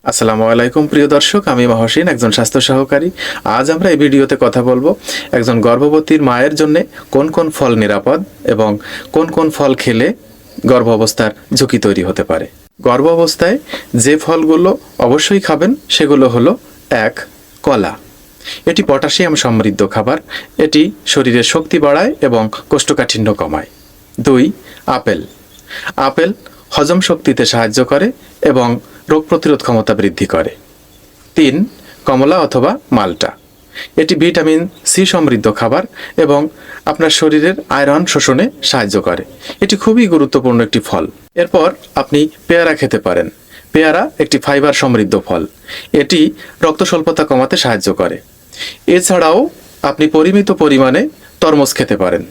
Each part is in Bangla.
আসসালামু আলাইকুম প্রিয় দর্শক, আমি মহসিন, একজন স্বাস্থ্য সহকারী। আজ আমরা এই ভিডিওতে কথা বলবো একজন গর্ভবতীর মায়ের জন্য কোন কোন ফল নিরাপদ এবং কোন কোন ফল খেলে গর্ভাবস্থার ঝুঁকি তৈরি হতে পারে। গর্ভাবস্থায় যে ফলগুলো অবশ্যই খাবেন সেগুলো হলো: 1. কলা। এটি পটাশিয়াম সমৃদ্ধ খাবার। এটি শরীরের শক্তি বাড়ায় এবং কোষ্ঠকাঠিন্য কমায়। 2. আপেল। আপেল হজম শক্তিতে সাহায্য করে এবং রোগ প্রতিরোধ ক্ষমতা বৃদ্ধি করে। 3. কমলা অথবা মাল্টা। এটি ভিটামিন সি সমৃদ্ধ খাবার এবং আপনার শরীরের আয়রন শোষণে সাহায্য করে। এটি খুবই গুরুত্বপূর্ণ একটি ফল। এরপর আপনি পেয়ারা খেতে পারেন। পেয়ারা একটি ফাইবার সমৃদ্ধ ফল। এটি রক্ত স্বল্পতা কমাতে সাহায্য করে। এছাড়াও আপনি পরিমিত পরিমাণে তরমুজ খেতে পারেন।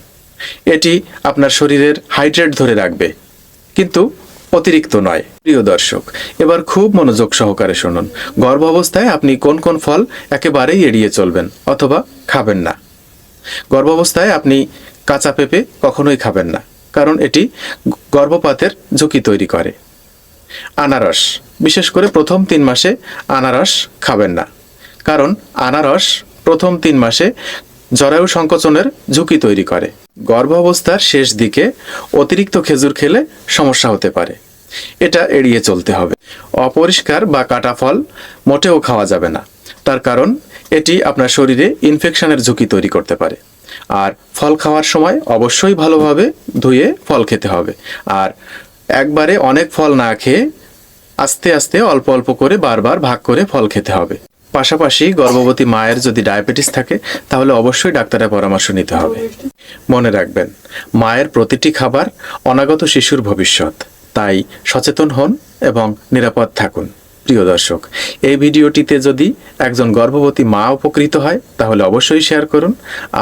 এটি আপনার শরীরের হাইড্রেট ধরে রাখবে, কিন্তু অতিরিক্ত নয়। প্রিয় দর্শক, এবার খুব মনোযোগ সহকারে শুনুন। গর্ভাবস্থায় আপনি কোন কোন ফল একেবারেই এড়িয়ে চলবেন অথবা খাবেন না। গর্ভাবস্থায় আপনি কাঁচা পেঁপে কখনোই খাবেন না, কারণ এটি গর্ভপাতের ঝুঁকি তৈরি করে। আনারস, বিশেষ করে প্রথম 3 মাসে আনারস খাবেন না, কারণ আনারস প্রথম 3 মাসে জরায়ু সংকোচনের ঝুঁকি তৈরি করে। গর্ভাবস্থার শেষ দিকে অতিরিক্ত খেজুর খেলে সমস্যা হতে পারে, এটা এড়িয়ে চলতে হবে। অপরিষ্কার বা কাটা ফল মোটেও খাওয়া যাবে না, তার কারণ এটি আপনার শরীরে ইনফেকশনের ঝুঁকি তৈরি করতে পারে। আর ফল খাওয়ার সময় অবশ্যই ভালোভাবে ধুয়ে ফল খেতে হবে। আর একবারে অনেক ফল না খেয়ে আস্তে আস্তে অল্প অল্প করে বারবার ভাগ করে ফল খেতে হবে। পাশাপাশি গর্ভবতী মায়ের যদি ডায়াবেটিস থাকে তাহলে অবশ্যই ডাক্তারের পরামর্শ নিতে হবে। মনে রাখবেন, মায়ের প্রতিটি খাবার অনাগত শিশুর ভবিষ্যৎ, তাই সচেতন হন এবং নিরাপদ থাকুন। প্রিয় দর্শক, এই ভিডিওটিতে যদি একজন গর্ভবতী মা উপকৃত হয় তাহলে অবশ্যই শেয়ার করুন।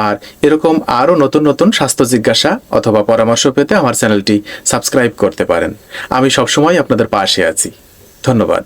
আর এরকম আরও নতুন নতুন স্বাস্থ্য জিজ্ঞাসা অথবা পরামর্শ পেতে আমার চ্যানেলটি সাবস্ক্রাইব করতে পারেন। আমি সবসময় আপনাদের পাশে আছি। ধন্যবাদ।